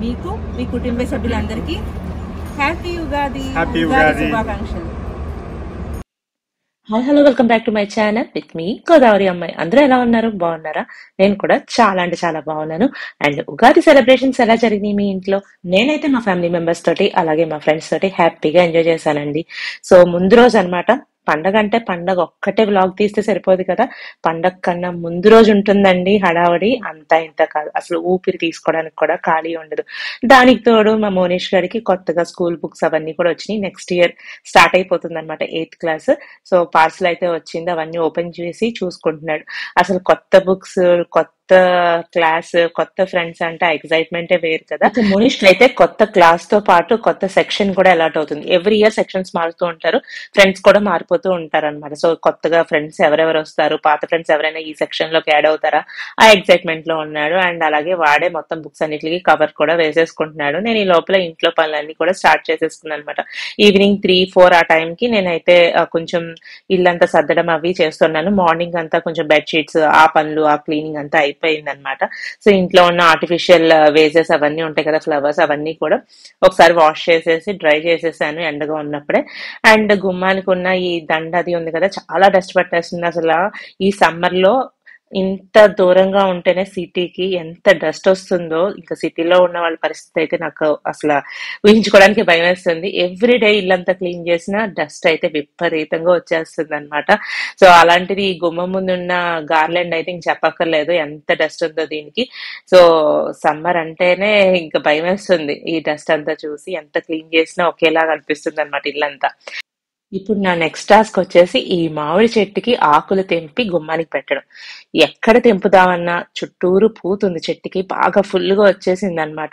మీకు మీ కుటుంబ సభ్యులందరికీ హ్యాపీ ఉగాది శుభాకాంక్షలు. Hi hello, welcome back to my channel with మీ గోదావరి అమ్మాయి. అందరూ ఎలా ఉన్నారు? బాగున్నారా? నేను కూడా చాలా అంటే చాలా బాగున్నాను. అండ్ ఉగాది సెలబ్రేషన్స్ ఎలా జరిగినాయి మీ ఇంట్లో? నేనైతే మా ఫ్యామిలీ మెంబర్స్ తోటి అలాగే మా ఫ్రెండ్స్ తోటి హ్యాపీగా ఎంజాయ్ చేశానండి. సో ముందు రోజు అనమాట, పండగ అంటే పండగ ఒక్కటే వ్లాగ్ తీస్తే సరిపోదు కదా, పండగ కన్నా ముందు రోజు ఉంటుందండి హడావడి. అంతా ఇంత కాదు, అసలు ఊపిరి తీసుకోవడానికి కూడా ఖాళీ ఉండదు. దానికి తోడు మా మోనిష్ గారికి కొత్తగా స్కూల్ బుక్స్ అవన్నీ కూడా వచ్చినాయి. నెక్స్ట్ ఇయర్ స్టార్ట్ అయిపోతుంది అనమాట, 8th క్లాస్. సో పార్సల్ అయితే వచ్చింది, అవన్నీ ఓపెన్ చేసి చూసుకుంటున్నాడు. అసలు కొత్త బుక్స్, కొత్త క్లాస్, కొత్త ఫ్రెండ్స్ అంటే ఎక్సైట్మెంటే వేరు కదా. మోనిష్ అయితే కొత్త క్లాస్ తో పాటు కొత్త సెక్షన్ కూడా అలాట్ అవుతుంది. ఎవ్రీ ఇయర్ సెక్షన్స్ మారుతూ ఉంటారు, ఫ్రెండ్స్ కూడా మారిపోతూ ఉంటారు అనమాట. సో కొత్తగా ఫ్రెండ్స్ ఎవరెవరు వస్తారు, పాత ఫ్రెండ్స్ ఎవరైనా ఈ సెక్షన్ లోకి యాడ్ అవుతారా, ఆ ఎక్సైట్మెంట్ లో ఉన్నాడు. అండ్ అలాగే వాడే మొత్తం బుక్స్ అన్నిటికీ కవర్ కూడా వేసేసుకుంటున్నాడు. నేను ఈ లోపల ఇంట్లో పనులన్నీ కూడా స్టార్ట్ చేసేసుకున్నాను అనమాట. ఈవినింగ్ 3-4 ఆ టైంకి నేనైతే కొంచెం ఇల్లంతా సర్దడం అవి చేస్తున్నాను. మార్నింగ్ అంతా కొంచెం బెడ్షీట్స్, ఆ పనులు, ఆ క్లీనింగ్ అంతా అయిపోయింది అనమాట. సో ఇంట్లో ఉన్న ఆర్టిఫిషియల్ వేజెస్ అవన్నీ ఉంటాయి కదా, ఫ్లవర్స్, అవన్నీ కూడా ఒకసారి వాష్ చేసేసి డ్రై చేసేసాను ఎండగా ఉన్నప్పుడే. అండ్ గుమ్మానికి ఉన్న ఈ దండ అది ఉంది కదా, చాలా డస్ట్ పట్టేస్తుంది అసలు. ఈ సమ్మర్ లో ఇంత దూరంగా ఉంటేనే సిటీకి ఎంత డస్ట్ వస్తుందో, ఇంకా సిటీలో ఉన్న వాళ్ళ పరిస్థితి అయితే నాకు అసలు ఊహించుకోవడానికి భయం వేస్తుంది. ఎవ్రీ డే ఇల్లంతా క్లీన్ చేసినా డస్ట్ అయితే విపరీతంగా వచ్చేస్తుంది అనమాట. సో అలాంటిది ఈ గుమ్మం ముందున్న గార్లెండ్ అయితే ఇంక చెప్పక్కర్లేదు, ఎంత డస్ట్ ఉందో దీనికి. సో సమ్మర్ అంటేనే ఇంకా భయం వేస్తుంది, ఈ డస్ట్ అంతా చూసి ఎంత క్లీన్ చేసినా ఒకేలాగా అనిపిస్తుంది అనమాట ఇల్లంతా. ఇప్పుడు నా నెక్స్ట్ టాస్క్ వచ్చేసి ఈ మామిడి చెట్టుకి ఆకులు తెంపి గుమ్మానికి పెట్టడం. ఎక్కడ తెంపుదామన్నా చుట్టూరు పూతుంది, చెట్టుకి బాగా ఫుల్ గా వచ్చేసింది అనమాట.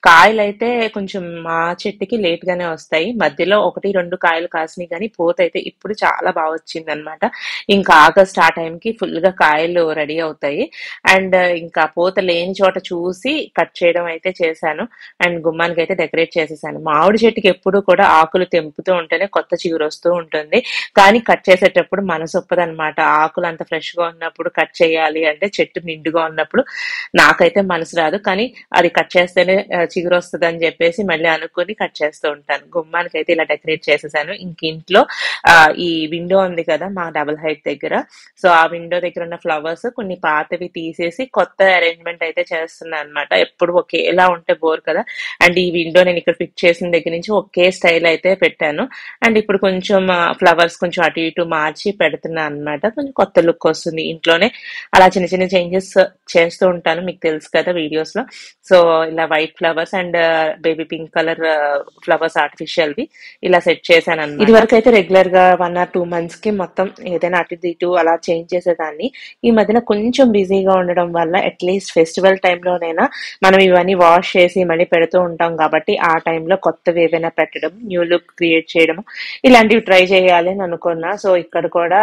కాయలు అయితే కొంచెం మా చెట్టుకి లేట్ గానే వస్తాయి, మధ్యలో 1-2 కాయలు కాసినాయి, కానీ పూత అయితే ఇప్పుడు చాలా బాగా వచ్చింది అనమాట. ఇంకా ఆగస్ట్ ఆ టైంకి ఫుల్ గా కాయలు రెడీ అవుతాయి. అండ్ ఇంకా పూత లేని చోట చూసి కట్ చేయడం అయితే చేశాను. అండ్ గుమ్మానికి అయితే డెకరేట్ చేసేసాను. మామిడి చెట్టుకి ఎప్పుడు కూడా ఆకులు తెంపుతూ ఉంటేనే కొత్త చిగురు వస్తూ ఉంటుంది, కానీ కట్ చేసేటప్పుడు మనసు ఒప్పదనమాట. ఆకులు అంత ఫ్రెష్ గా ఉన్నప్పుడు కట్ చేయాలి అంటే, చెట్టు నిండుగా ఉన్నప్పుడు నాకైతే మనసు రాదు, కానీ అది కట్ చేస్తేనే చిగురు వస్తుంది అని చెప్పేసి మళ్ళీ అనుకుని కట్ చేస్తూ ఉంటాను. గుమ్మానికి అయితే ఇలా డెకరేట్ చేసేసాను. ఇంక ఇంట్లో ఈ విండో ఉంది కదా మా డబుల్ హైట్ దగ్గర, సో ఆ విండో దగ్గర ఉన్న ఫ్లవర్స్ కొన్ని పాతవి తీసేసి కొత్త అరేంజ్మెంట్ అయితే చేస్తున్నాను అనమాట. ఎప్పుడు ఒకేలా ఉంటే బోర్ కదా. అండ్ ఈ విండో నేను ఇక్కడ ఫిట్ చేసిన దగ్గర నుంచి ఒకే స్టైల్ అయితే పెట్టాను. అండ్ ఇప్పుడు కొంచెం ఫ్లవర్స్ కొంచెం అటు ఇటు మార్చి పెడుతున్నా అనమాట, కొంచెం కొత్త లుక్ వస్తుంది ఇంట్లోనే. అలా చిన్న చిన్న చేంజెస్ చేస్తూ ఉంటాను, మీకు తెలుసు కదా వీడియోస్ లో. సో ఇలా white flowers and baby pink colour flowers artificial వి ఇలా సెట్ చేశాను అనమాట. ఇది వరకు అయితే రెగ్యులర్ గా 1 or 2 months కి మొత్తం ఏదైనా అటు ఇటు అలా చేంజ్ చేసేదాన్ని. ఈ మధ్యన కొంచెం బిజీగా ఉండడం వల్ల అట్లీస్ట్ ఫెస్టివల్ టైంలోనైనా మనం ఇవన్నీ వాష్ చేసి మళ్ళీ పెడుతూ ఉంటాం కాబట్టి, ఆ టైంలో కొత్తవి ఏవైనా పెట్టడం, న్యూ లుక్ క్రియేట్ చేయడం, ఇలాంటివి ట్రై చేయాలి అని అనుకున్నా. సో ఇక్కడ కూడా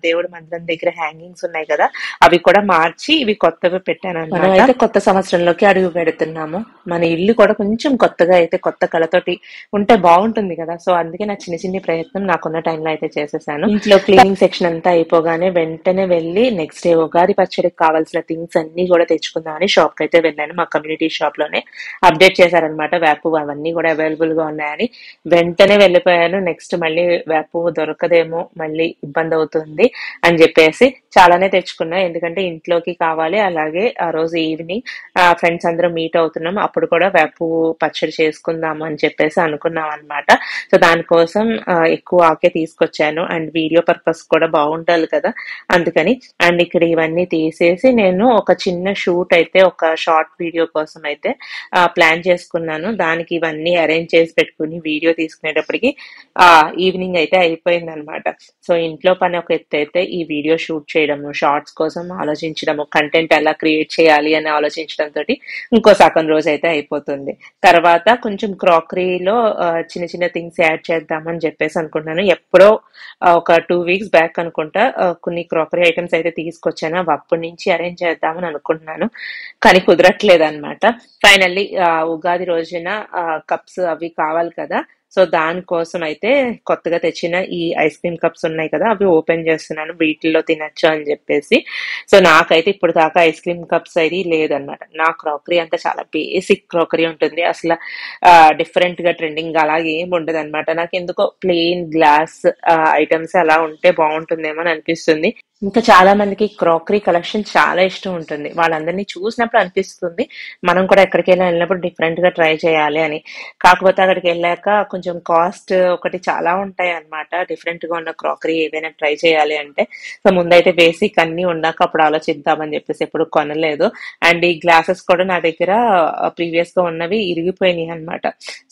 దేవుడి మందిరం దగ్గర హ్యాంగింగ్స్ ఉన్నాయి కదా, అవి కూడా మార్చి ఇవి కొత్తవి పెట్టాను అనమాట. అయితే కొత్త సంవత్సరంలోకి అడుగు పెడుతున్నాము. మన ఇల్లు కూడా కొంచెం కొత్తగా అయితే కొత్త కళతోటి ఉంటే బాగుంటుంది కదా. సో అందుకే నా చిన్న చిన్న ప్రయత్నం నాకున్న టైంలో అయితే చేసేసాను. ఇంట్లో క్లీనింగ్ సెక్షన్ అంతా అయిపోగానే వెంటనే వెళ్ళి నెక్స్ట్ డే ఉగాది పచ్చడికి కావాల్సిన థింగ్స్ అన్ని కూడా తెచ్చుకుందామని షాప్ కి అయితే వెళ్ళాను. మా కమ్యూనిటీ షాప్ లోనే అప్డేట్ చేశారనమాట, వేపు అవన్నీ కూడా అవైలబుల్ గా ఉన్నాయని. వెంటనే వెళ్ళిపోయాను. నెక్స్ట్ మళ్ళీ వేపు దొరకదేమో, మళ్ళీ ఇబ్బంది అవుతుంది అని చెప్పేసి చాలానే తెచ్చుకున్నా, ఎందుకంటే ఇంట్లోకి కావాలి. అలాగే ఆ రోజు ఈవినింగ్ ఫ్రెండ్స్ అందరం మీట్ అవుతున్నాం, అప్పుడు కూడా వేపు పచ్చడి చేసుకుందాము అని చెప్పేసి అనుకున్నాం అనమాట. సో దానికోసం ఎక్కువ ఆకే తీసుకొచ్చాను. అండ్ వీడియో పర్పస్ కూడా బాగుండాలి కదా, అందుకని. అండ్ ఇక్కడ ఇవన్నీ తీసేసి నేను ఒక చిన్న షూట్ అయితే, ఒక షార్ట్ వీడియో కోసం అయితే ప్లాన్ చేసుకున్నాను. దానికి ఇవన్నీ అరేంజ్ చేసి పెట్టుకుని వీడియో తీసుకునేటప్పటికి ఈవినింగ్ అయితే అయిపోయింది అనమాట. సో ఇంట్లో పని ఒక ఎత్తు అయితే, ఈ వీడియో షూట్ చేయడము, షార్ట్స్ కోసం ఆలోచించడము, కంటెంట్ ఎలా క్రియేట్ చేయాలి అని ఆలోచించడం తోటి ఇంకో సగం రోజు అయితే అయిపోతుంది. తర్వాత కొంచెం క్రాకరీలో చిన్న చిన్న థింగ్స్ యాడ్ చేద్దామని చెప్పేసి అనుకుంటున్నాను. ఎప్పుడో ఒక 2 weeks బ్యాక్ అనుకుంటా కొన్ని క్రాకరీ ఐటమ్స్ అయితే తీసుకొచ్చాను, అవి అప్పటి నుంచి అరేంజ్ చేద్దామని అనుకుంటున్నాను, కానీ కుదరట్లేదు అనమాట. ఫైనల్లీ ఉగాది రోజున కప్స్ అవి కావాలి కదా, సో దానికోసం అయితే కొత్తగా తెచ్చిన ఈ ఐస్ క్రీమ్ కప్స్ ఉన్నాయి కదా, అవి ఓపెన్ చేస్తున్నాను వీటిల్లో తినచ్చు అని చెప్పేసి. సో నాకైతే ఇప్పుడు దాకా ఐస్ క్రీమ్ కప్స్ అయితే లేదనమాట. నా క్రాకరీ అంతా చాలా బేసిక్ క్రాకరీ ఉంటుంది, అసలు డిఫరెంట్ గా ట్రెండింగ్ అలాగే ఏం ఉండదు అనమాట. నాకు ఎందుకో ప్లెయిన్ గ్లాస్ ఐటమ్స్ అలా ఉంటే బాగుంటుందేమో అని అనిపిస్తుంది. ఇంకా చాలా మందికి క్రాకరీ కలెక్షన్ చాలా ఇష్టం ఉంటుంది. వాళ్ళందరినీ చూసినప్పుడు అనిపిస్తుంది మనం కూడా ఎక్కడికైనా వెళ్ళినప్పుడు డిఫరెంట్ గా ట్రై చేయాలి అని. కాకపోతే అక్కడికి వెళ్ళాక కొంచెం కాస్ట్ ఒకటి చాలా ఉంటాయి అన్నమాట. డిఫరెంట్ గా ఉన్న క్రాకరీ ఏదైనా ట్రై చేయాలి అంటే. సో ముందైతే బేసిక్ అన్ని ఉన్నాక అప్పుడు ఆలోచిద్దామని చెప్పేసి ఎప్పుడు కొనలేదు. అండ్ ఈ గ్లాసెస్ కూడా నా దగ్గర ప్రీవియస్ గా ఉన్నవి ఇరిగిపోయినాయి అన్నమాట.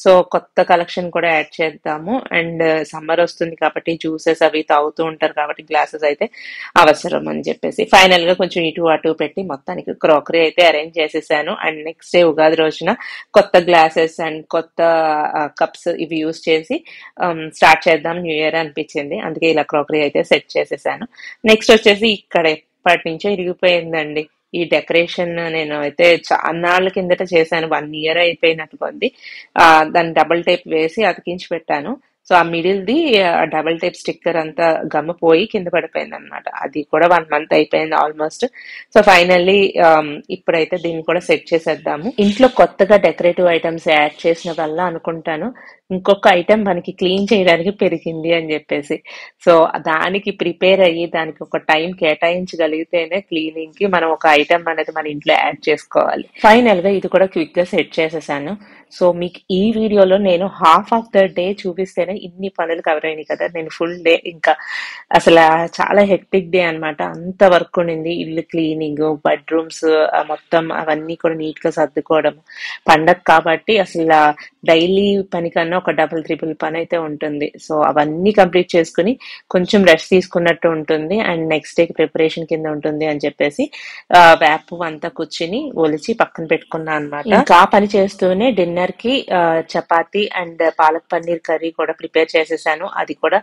సో కొత్త కలెక్షన్ కూడా యాడ్ చేద్దాము. అండ్ సమ్మర్ వస్తుంది కాబట్టి జ్యూసెస్ అవి తాగుతూ ఉంటారు కాబట్టి గ్లాసెస్ అయితే అవసరం అని చెప్పేసి ఫైనల్ గా కొంచెం ఇటు అటు పెట్టి మొత్తానికి క్రాకరీ అయితే అరేంజ్ చేసేసాను. అండ్ నెక్స్ట్ డే ఉగాది రోజున కొత్త గ్లాసెస్ అండ్ కొత్త కప్స్ ఇవి యూస్ చేసి స్టార్ట్ చేద్దాం న్యూ ఇయర్ అనిపించింది. అందుకే ఇలా క్రాకరీ అయితే సెట్ చేసేసాను. నెక్స్ట్ వచ్చేసి ఇక్కడ ఎప్పటి నుంచో ఇరిగిపోయిందండి ఈ డెకరేషన్. నేను అయితే చాన్నాళ్ళ కిందట చేశాను, 1 year అయిపోయినట్టుకుంది. దాన్ని డబుల్ టేప్ వేసి అతికించి పెట్టాను. సో ఆ middle the double type sticker అంతా గమ్ము పోయి కింద పడిపోయింది అనమాట. అది కూడా 1 month అయిపోయింది ఆల్మోస్ట్. సో ఫైనల్లీ ఇప్పుడైతే దీన్ని కూడా సెట్ చేసేద్దాము. ఇంట్లో కొత్తగా డెకరేటివ్ ఐటమ్స్ యాడ్ చేసిన వల్ల అనుకుంటాను ఇంకొక ఐటమ్ మనకి క్లీన్ చేయడానికి పెరిగింది అని చెప్పేసి. సో దానికి ప్రిపేర్ అయ్యి దానికి ఒక టైం కేటాయించగలిగితేనే క్లీనింగ్ కి మనం ఒక ఐటమ్ అనేది మన ఇంట్లో యాడ్ చేసుకోవాలి. ఫైనల్ గా ఇది కూడా క్విక్ గా సెట్ చేసేసాను. సో మీకు ఈ వీడియోలో నేను హాఫ్ ఆఫ్ ద డే చూపిస్తేనే ఇన్ని పనులు కవర్ అయినాయి కదా. నేను ఫుల్ డే ఇంకా అసలు చాలా హెక్టిక్ డే అనమాట. అంత వర్క్ ఉండింది. ఇల్లు క్లీనింగ్, బెడ్రూమ్స్ మొత్తం అవన్నీ కూడా నీట్ గా సర్దుకోవడం. పండగ కాబట్టి అసలు డైలీ పని కన్నా ఒక 3 పని అయితే ఉంటుంది. సో అవన్నీ కంప్లీట్ చేసుకుని కొంచెం రెస్ట్ తీసుకున్నట్టు ఉంటుంది. అండ్ నెక్స్ట్ డే ప్రిపరేషన్ కింద ఉంటుంది అని చెప్పేసి వేపు అంతా కూర్చుని ఒలిచి పక్కన పెట్టుకున్నా అనమాట. ఇంకా పని చేస్తూనే డిన్నర్ కి చపాతి అండ్ పాలక్ పన్నీర్ కర్రీ కూడా ప్రిపేర్ చేసేసాను. అది కూడా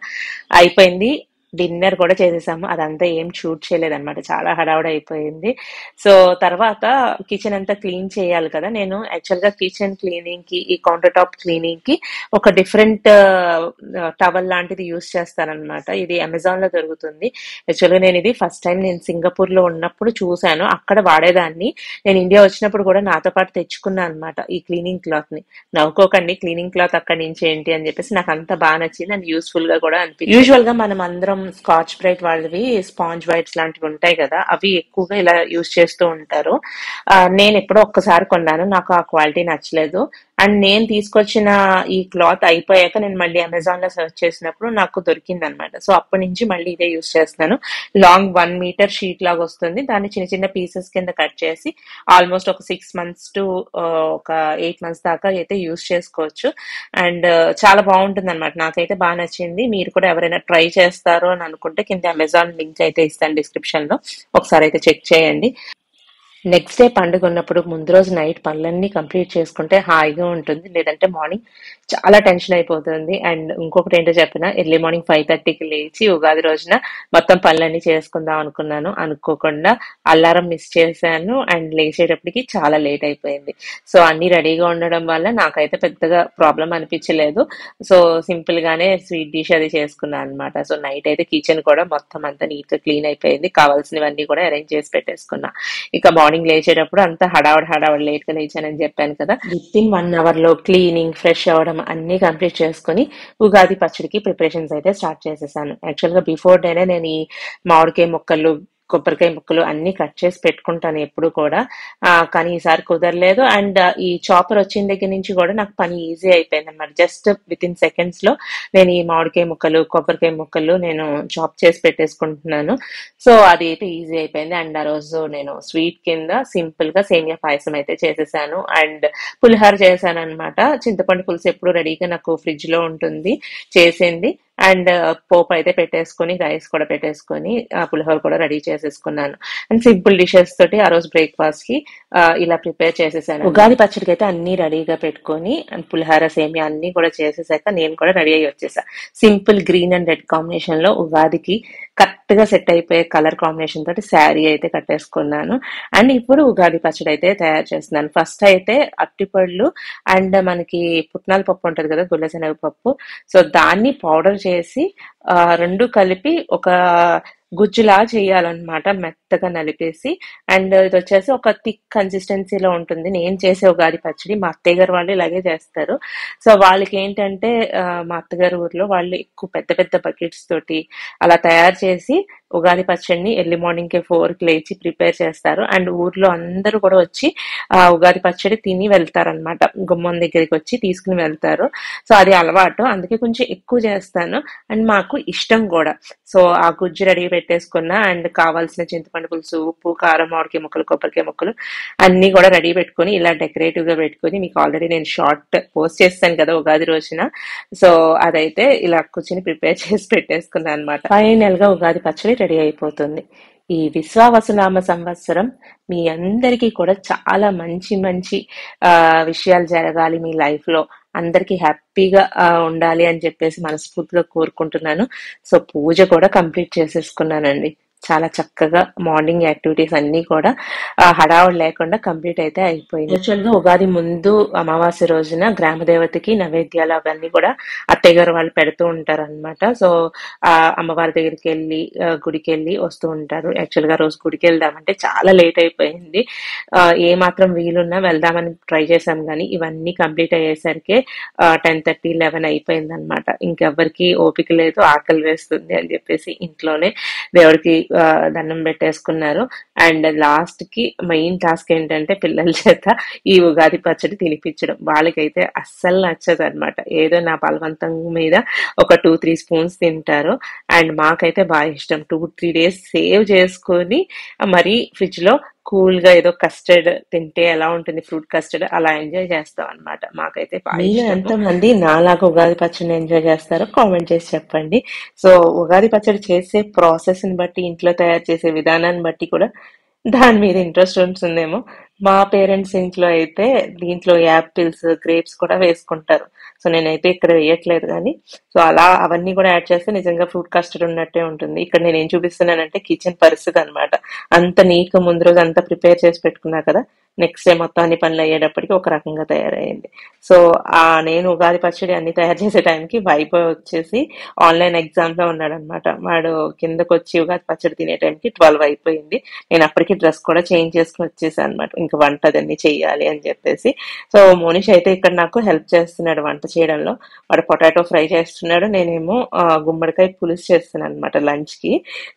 అయిపోయింది. డిన్నర్ కూడా చేసేసాము. అదంతా ఏం షూట్ చేయలేదన్నమాట, చాలా హడావుడి అయిపోయింది. సో తర్వాత కిచెన్ అంతా క్లీన్ చేయాలి కదా. నేను యాక్చువల్ గా కిచెన్ క్లీనింగ్ కి, ఈ కౌంటర్ టాప్ క్లీనింగ్ కి ఒక డిఫరెంట్ టవల్ లాంటిది యూస్ చేస్తానన్నమాట. ఇది అమెజాన్ లో దొరుకుతుంది. యాక్చువల్ గా నేను ఇది ఫస్ట్ టైం నేను సింగపూర్ లో ఉన్నప్పుడు చూసాను, అక్కడ వాడేదాన్ని. నేను ఇండియా వచ్చినప్పుడు కూడా నాతో పాటు తెచ్చుకున్నాను అనమాట ఈ క్లీనింగ్ క్లాత్ ని. నవ్వుకోకండి, క్లీనింగ్ క్లాత్ అక్కడి నుంచి ఏంటి అని చెప్పేసి నాకు అంత బాగా నచ్చింది అండ్ యూస్ఫుల్ గా కూడా అనిపించింది. యూజువల్ గా మనం అందరం స్కాచ్ బ్రైట్ వాళ్ళవి స్పాంజ్ వైట్స్ లాంటివి ఉంటాయి కదా, అవి ఎక్కువగా ఇలా యూజ్ చేస్తూ ఉంటారు. నేను ఎప్పుడో ఒక్కసారి కొన్నాను, నాకు ఆ క్వాలిటీ నచ్చలేదు. అండ్ నేను తీసుకొచ్చిన ఈ క్లాత్ అయిపోయాక నేను మళ్ళీ అమెజాన్ లో సెర్చ్ చేసినప్పుడు నాకు దొరికింది అనమాట. సో అప్పటి నుంచి మళ్ళీ ఇదే యూజ్ చేస్తున్నాను. లాంగ్ 1 meter షీట్ లాగా వస్తుంది. దాన్ని చిన్న చిన్న పీసెస్ కింద కట్ చేసి ఆల్మోస్ట్ ఒక 6 months టు ఒక 8 months దాకా అయితే యూజ్ చేసుకోవచ్చు. అండ్ చాలా బాగుంటుంది అనమాట. నాకైతే బాగా నచ్చింది. మీరు కూడా ఎవరైనా ట్రై చేస్తారో అని అనుకుంటే కింద అమెజాన్ లింక్ అయితే ఇస్తాను డిస్క్రిప్షన్ లో, ఒకసారి అయితే చెక్ చేయండి. నెక్స్ట్ డే పండుగ ఉన్నప్పుడు ముందు రోజు నైట్ పనులన్నీ కంప్లీట్ చేసుకుంటే హాయిగా ఉంటుంది. లేదంటే మార్నింగ్ చాలా టెన్షన్ అయిపోతుంది. అండ్ ఇంకొకటి ఏంటో చెప్పిన, ఎర్లీ మార్నింగ్ 5:30కి లేచి ఉగాది రోజున మొత్తం పనులన్నీ చేసుకుందాం అనుకున్నాను. అనుకోకుండా అలారం మిస్ చేశాను అండ్ లేచేటప్పటికి చాలా లేట్ అయిపోయింది. సో అన్ని రెడీగా ఉండడం వల్ల నాకైతే పెద్దగా ప్రాబ్లం అనిపించలేదు. సో సింపుల్ గానే స్వీట్ డిష్ అది చేసుకున్నాను అనమాట. సో నైట్ అయితే కిచెన్ కూడా మొత్తం అంతా నీట్ గా క్లీన్ అయిపోయింది. కావాల్సినవన్నీ కూడా అరేంజ్ చేసి పెట్టేసుకున్నా. ఇక మార్నింగ్ లేచేటప్పుడు అంతా హడావడి లేట్ గా లేచానని చెప్పాను కదా. విత్ ఇన్ 1 hour లో క్లీనింగ్, ఫ్రెష్ అవ్వడం అన్ని కంప్లీట్ చేసుకుని ఉగాది పచ్చడికి ప్రిపరేషన్స్ అయితే స్టార్ట్ చేసేసాను. యాక్చువల్ గా బిఫోర్ డేనే నేను ఈ మామిడికాయ ముక్కలు, కొబ్బరికాయ ముక్కలు అన్ని కట్ చేసి పెట్టుకుంటాను ఎప్పుడు కూడా. కానీ ఈసారి కుదరలేదు. అండ్ ఈ చాపర్ వచ్చిన దగ్గర నుంచి కూడా నాకు పని ఈజీ అయిపోయింది అనమాట. జస్ట్ విత్ ఇన్ సెకండ్స్ లో నేను ఈ మామిడికాయ ముక్కలు, కొబ్బరికాయ ముక్కలు నేను చాప్ చేసి పెట్టేసుకుంటున్నాను. సో అది అయితే ఈజీ అయిపోయింది. అండ్ ఆ రోజు నేను స్వీట్ కింద సింపుల్ గా సేమియా పాయసం అయితే చేసేసాను. అండ్ పులిహోర చేశాను అనమాట. చింతపండు పులుసు ఎప్పుడు రెడీగా నాకు ఫ్రిడ్జ్ లో ఉంటుంది చేసింది. అండ్ పోపు అయితే పెట్టేసుకొని రైస్ కూడా పెట్టేసుకొని పులిహోర కూడా రెడీ చేసేసుకున్నాను. అండ్ సింపుల్ డిషెస్ తోటి ఆ రోజు బ్రేక్ఫాస్ట్ కి ఇలా ప్రిపేర్ చేసేసాను. ఉగాది పచ్చడికి అయితే అన్ని రెడీగా పెట్టుకొని అండ్ పులిహోర సేమియా అన్ని కూడా చేసేసాక నేను కూడా రెడీ అయ్యి వచ్చేసా. Simple green and red combination లో ఉగాదికి కరెక్ట్ గా సెట్ అయిపోయే కలర్ కాంబినేషన్ తోటి శారీ అయితే కట్టేసుకున్నాను. అండ్ ఇప్పుడు ఉగాది పచ్చడి అయితే తయారు చేస్తున్నాను. ఫస్ట్ అయితే అరటిపళ్ళు అండ్ మనకి పుట్నాల పప్పు ఉంటది కదా, గుల్లశనగ పప్పు. సో దాన్ని పౌడర్ చేసి రెండు కలిపి ఒక గుజ్జులా చేయాలన్నమాట, మెత్తగా నలిపేసి. అండ్ ఇది వచ్చేసి ఒక థిక్ కన్సిస్టెన్సీలో ఉంటుంది నేను చేసే ఉగాది పచ్చడి. మా అత్తయ్య గారు వాళ్ళు ఇలాగే చేస్తారు. సో వాళ్ళకి ఏంటంటే మా అత్తగారు ఊర్లో వాళ్ళు ఎక్కువ పెద్ద పెద్ద బకెట్స్ తోటి అలా తయారు చేసి ఉగాది పచ్చడిని ఎర్లీ మార్నింగ్ 4కి లేచి ప్రిపేర్ చేస్తారు. అండ్ ఊర్లో అందరూ కూడా వచ్చి ఉగాది పచ్చడి తిని వెళ్తారనమాట, గుమ్మం దగ్గరికి వచ్చి తీసుకుని వెళ్తారు. సో అది అలవాటు, అందుకే కొంచెం ఎక్కువ చేస్తాను. అండ్ మాకు ఇష్టం కూడా. సో ఆ గుజ్జు రెడీ పెట్టేసుకున్న అండ్ కావాల్సిన చింతపండు పులుసు, ఉప్పు, కారం, మామిడికాయ ముక్కలు, కొబ్బరికాయ ముక్కలు అన్ని కూడా రెడీ పెట్టుకుని ఇలా డెకరేటివ్ గా పెట్టుకుని, మీకు ఆల్రెడీ నేను షార్ట్ పోస్ట్ చేస్తాను కదా ఉగాది రోజున. సో అదైతే ఇలా కూర్చొని ప్రిపేర్ చేసి పెట్టేసుకున్నాను అనమాట. ఫైనల్ గా ఉగాది పచ్చడి రెడీ అయిపోతుంది. ఈ విశ్వావసునామ సంవత్సరం మీ అందరికీ కూడా చాలా మంచి మంచి విషయాలు జరగాలి మీ లైఫ్ లో, అందరికీ హ్యాపీగా ఉండాలి అని చెప్పేసి మనస్ఫూర్తిగా కోరుకుంటున్నాను. సో పూజ కూడా కంప్లీట్ చేసేసుకున్నానండి. చాలా చక్కగా మార్నింగ్ యాక్టివిటీస్ అన్ని కూడా హడావుడి లేకుండా కంప్లీట్ అయితే అయిపోయింది. యాక్చువల్ గా ఉగాది ముందు అమావాస్య రోజున గ్రామ దేవతకి నైవేద్యాలు అవన్నీ కూడా అత్తయ్య గారు వాళ్ళు పెడుతూ ఉంటారు అనమాట. సో అమ్మవారి దగ్గరికి వెళ్ళి గుడికి వెళ్ళి వస్తూ ఉంటారు. యాక్చువల్ గా రోజు గుడికి వెళ్దామంటే చాలా లేట్ అయిపోయింది. ఏ మాత్రం వీలున్నా వెళ్దామని ట్రై చేశాం కానీ ఇవన్నీ కంప్లీట్ అయ్యేసరికి 10:30, 11 అయిపోయింది అనమాట. ఇంకెవ్వరికి ఓపిక లేదు, ఆకలి వేస్తుంది అని చెప్పేసి ఇంట్లోనే దేవుడికి దండం పెట్టేసుకున్నారు. అండ్ లాస్ట్ కి మెయిన్ టాస్క్ ఏంటంటే పిల్లల చేత ఈ ఉగాది పచ్చడి తినిపించడం. వాళ్ళకైతే అస్సలు నచ్చదు అనమాట. ఏదో నా బలవంతం మీద ఒక 2-3 స్పూన్స్ తింటారు. అండ్ మాకైతే బాగా ఇష్టం. 2-3 డేస్ సేవ్ చేసుకొని మరి ఫ్రిడ్జ్ లో కూల్ గా ఏదో కస్టర్డ్ తింటే ఎలా ఉంటుంది, ఫ్రూట్ కస్టర్డ్, అలా ఎంజాయ్ చేస్తాం అనమాట. మాకైతే ఎంతమంది నాలాగా ఉగాది పచ్చడిని ఎంజాయ్ చేస్తారో కామెంట్ చేసి చెప్పండి. సో ఉగాది పచ్చడి చేసే ప్రాసెస్ ని బట్టి, ఇంట్లో తయారు చేసే విధానాన్ని బట్టి కూడా దాని మీద ఇంట్రెస్ట్ ఉంటుందేమో. మా పేరెంట్స్ ఇంట్లో అయితే దీంట్లో యాపిల్స్, గ్రేప్స్ కూడా వేసుకుంటారు. సో నేనైతే ఇక్కడ వేయట్లేదు కానీ. సో అలా అవన్నీ కూడా యాడ్ చేస్తే నిజంగా ఫ్రూట్ కస్టర్డ్ ఉన్నట్టే ఉంటుంది. ఇక్కడ నేను ఏం చూపిస్తున్నానంటే కిచెన్ పరిస్థితి అనమాట. అంత నీట్ గా ముందు రోజు అంతా ప్రిపేర్ చేసి పెట్టుకున్నా కదా, నెక్స్ట్ డే మొత్తం అన్ని పనులు అయ్యేటప్పటికి ఒక రకంగా తయారయ్యింది. సో నేను ఉగాది పచ్చడి అన్ని తయారు చేసే టైంకి వైభవ్ వచ్చేసి ఆన్లైన్ ఎగ్జామ్ లో ఉన్నాడు అనమాట. వాడు కిందకు వచ్చి ఉగాది పచ్చడి తినే టైంకి 12 అయిపోయింది. నేను అప్పటికి డ్రెస్ కూడా చేంజ్ చేసుకుని వచ్చేసాను అనమాట, ఇంకా వంట అదన్నీ చెయ్యాలి అని చెప్పేసి. సో మోనిష్ అయితే ఇక్కడ నాకు హెల్ప్ చేస్తున్నాడు వంట చేయడంలో. వాడు పొటాటో ఫ్రై చేస్తున్నాడు, నేనేమో గుమ్మడికాయ పులుసు చేస్తున్నాను అనమాట లంచ్ కి.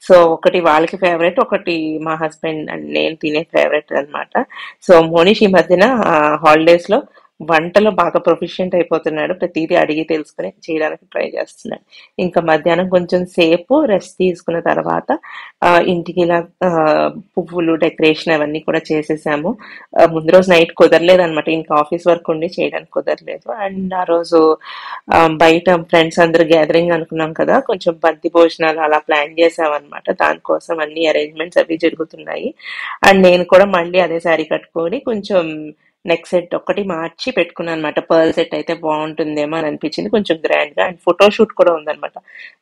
సో ఒకటి వాళ్ళకి ఫేవరెట్, ఒకటి మా హస్బెండ్ అండ్ నేను తినే ఫేవరెట్ అనమాట. సో మోనిష్ ఈ మధ్యన హాలిడేస్ లో వంటలో బాగా ప్రొఫిషియంట్ అయిపోతున్నాడు. ప్రతిదీ అడిగి తెలుసుకుని చేయడానికి ట్రై చేస్తున్నాడు. ఇంకా మధ్యాహ్నం కొంచెం సేపు రెస్ట్ తీసుకున్న తర్వాత ఇంటికి ఇలా పువ్వులు, డెకరేషన్ అవన్నీ కూడా చేసేసాము. ముందు రోజు నైట్ కుదరలేదు అనమాట, ఇంకా ఆఫీస్ వర్క్ ఉండి చేయడానికి కుదరలేదు. అండ్ ఆ రోజు బయట ఫ్రెండ్స్ అందరూ గ్యాదరింగ్ అనుకున్నాం కదా, కొంచెం బంతి భోజనాలు అలా ప్లాన్ చేసామన్నమాట. దానికోసం అన్ని అరేంజ్మెంట్స్ అవి జరుగుతున్నాయి. అండ్ నేను కూడా మళ్ళీ అదే శారీ కట్టుకొని కొంచెం నెక్ సెట్ ఒక్కటి మార్చి పెట్టుకున్నాను అనమాట. పర్ల్ సెట్ అయితే బాగుంటుందేమో అని అనిపించింది, కొంచెం గ్రాండ్ గా. అండ్ ఫోటోషూట్ కూడా ఉందనమాట,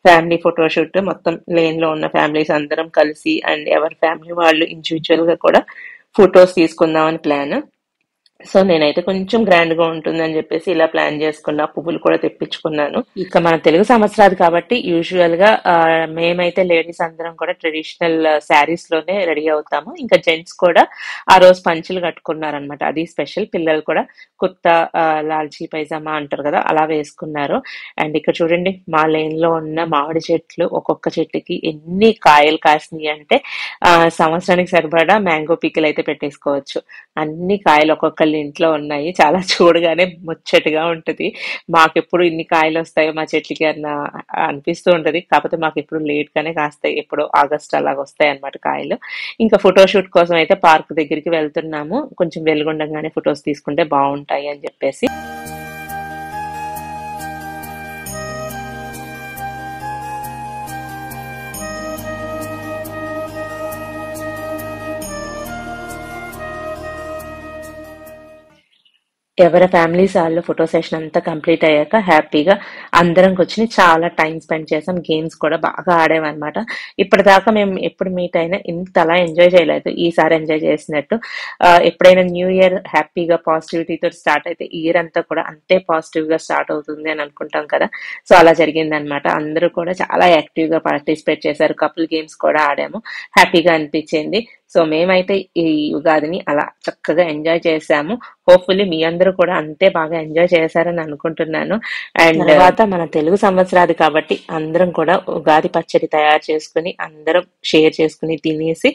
ఫ్యామిలీ ఫోటోషూట్. మొత్తం లేన్ లో ఉన్న ఫ్యామిలీస్ అందరం కలిసి అండ్ ఎవరి ఫ్యామిలీ వాళ్ళు ఇండివిజువల్ గా కూడా ఫొటోస్ తీసుకుందామని ప్లాన్. సో నేనైతే కొంచెం గ్రాండ్ గా ఉంటుందని చెప్పేసి ఇలా ప్లాన్ చేసుకున్నా. పువ్వులు కూడా తెప్పించుకున్నాను. ఇక మన తెలుగు సంవత్సరాలు కాబట్టి యూజువల్ గా మేమైతే లేడీస్ అందరం కూడా ట్రెడిషనల్ శారీస్ లోనే రెడీ అవుతాము. ఇంకా జెంట్స్ కూడా ఆ రోజు పంచులు కట్టుకున్నారనమాట, అది స్పెషల్. పిల్లలు కూడా కొత్త లాల్చీ పైజామా అంటారు కదా, అలా వేసుకున్నారు. అండ్ ఇక్కడ చూడండి, మా లేన్ లో ఉన్న మామిడి చెట్లు ఒక్కొక్క చెట్టుకి ఎన్ని కాయలు కాసినాయి అంటే సంవత్సరానికి సరిపడా మ్యాంగో పికిల్ అయితే పెట్టేసుకోవచ్చు. అన్ని కాయలు ఒక్కొక్క ఇంట్లో ఉన్నాయి. చాలా చూడగానే ముచ్చటగా ఉంటది. మాకెప్పుడు ఇన్ని కాయలు వస్తాయో మా చెట్లకి అన్న అనిపిస్తూ ఉంటది. కాకపోతే మాకు ఎప్పుడు లేట్ గానే కాస్తాయి, ఎప్పుడు ఆగస్ట్ అలాగ వస్తాయి అన్నమాట కాయలు. ఇంకా ఫోటోషూట్ కోసం అయితే పార్క్ దగ్గరికి వెళ్తున్నాము. కొంచెం వెలుగుండంగానే ఫొటోస్ తీసుకుంటే బాగుంటాయి అని చెప్పేసి. ఎవరి ఫ్యామిలీస్ వాళ్ళు ఫోటో సెషన్ అంతా కంప్లీట్ అయ్యాక హ్యాపీగా అందరం కూర్చుని చాలా టైం స్పెండ్ చేసాం. గేమ్స్ కూడా బాగా ఆడామన్నమాట. ఇప్పటిదాకా మేము ఎప్పుడు మీట్ అయినా ఇంతలా ఎంజాయ్ చేయలేదు, ఈసారి ఎంజాయ్ చేసినట్టు. ఎప్పుడైనా న్యూ ఇయర్ హ్యాపీగా పాజిటివిటీతో స్టార్ట్ అయితే ఇయర్ అంతా కూడా అంతే పాజిటివ్ గా స్టార్ట్ అవుతుంది అని అనుకుంటాం కదా. సో అలా జరిగిందనమాట. అందరూ కూడా చాలా యాక్టివ్ గా పార్టిసిపేట్ చేశారు. కపుల్ గేమ్స్ కూడా ఆడాము. హ్యాపీగా అనిపించింది. సో మేమైతే ఈ ఉగాదిని అలా చక్కగా ఎంజాయ్ చేసాము. హోప్ఫుల్లీ మీ అందరూ కూడా అంతే బాగా ఎంజాయ్ చేశారని అనుకుంటున్నాను. అండ్ తర్వాత మన తెలుగు సంవత్సరాది కాబట్టి అందరం కూడా ఉగాది పచ్చడి తయారు చేసుకుని అందరం షేర్ చేసుకుని తినేసి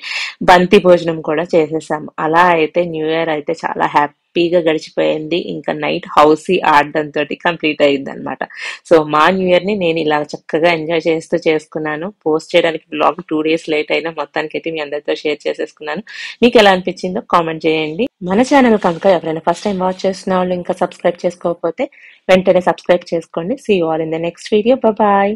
బంతి భోజనం కూడా చేసేసాము. అలా అయితే న్యూ ఇయర్ అయితే చాలా హ్యాపీగా గడిచిపోయింది. ఇంకా నైట్ హౌసీ ఆడడంతో కంప్లీట్ అయింది అనమాట. సో మా న్యూ ఇయర్ ని నేను ఇలా చక్కగా ఎంజాయ్ చేస్తూ చేసుకున్నాను. పోస్ట్ చేయడానికి బ్లాగ్ 2 days లేట్ అయినా మొత్తానికి అయితే మీ అందరితో షేర్ చేసేసుకున్నాను. మీకు ఎలా అనిపించిందో కామెంట్ చేయండి. మన ఛానల్ కనుక ఎవరైనా ఫస్ట్ టైం వాచ్ చేస్తున్న వాళ్ళు ఇంకా సబ్స్క్రైబ్ చేసుకోకపోతే వెంటనే సబ్స్క్రైబ్ చేసుకోండి. See you all in the next video. Bye.